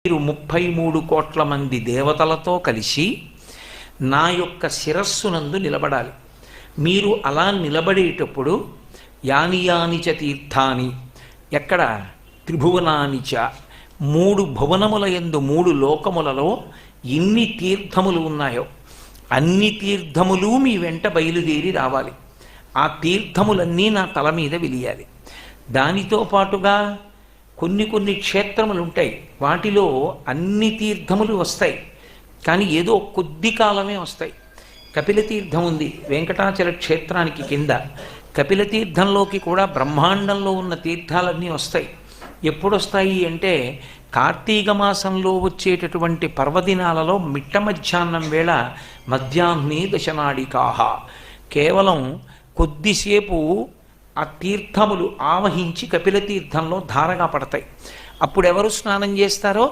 మీరు 33 కోట్ల మంది దేవతలతో కలిసి నా యొక్క శిరస్సునందు నిలబడాలి. మీరు అలా నిలబడేటప్పుడు యాని యాని చ తీర్థాని, ఎక్కడ త్రిభువనాని చ, 3 భువనముల యందు 3 లోకములలో ఎన్ని తీర్థములు ఉన్నాయో అన్ని తీర్థములు మీ వెంట బయలుదేరి రావాలి. ఆ తీర్థములన్నీ నా తల మీద వెలియాలి. దానితో పాటుగా కొన్ని క్షేత్రములు ఉంటాయి, వాటిలో అన్ని తీర్థములు వస్తాయి, కానీ ఏదో కొద్ది కాలమే వస్తాయి. కపిలతీర్థం ఉంది వెంకటాచల క్షేత్రానికి కింద. కపిలతీర్థంలోకి కూడా బ్రహ్మాండంలో ఉన్న తీర్థాలన్నీ వస్తాయి. ఎప్పుడు వస్తాయి అంటే కార్తీక మాసంలో వచ్చేటటువంటి పర్వదినాలలో మిట్ట మధ్యాహ్నం వేళ మధ్యాహ్నే దశనాడికాహ, కేవలం కొద్దిసేపు ఆ తీర్థములు ఆవహించి కపిలతీర్థంలో ధారగా పడతాయి. అప్పుడు ఎవరు స్నానం చేస్తారో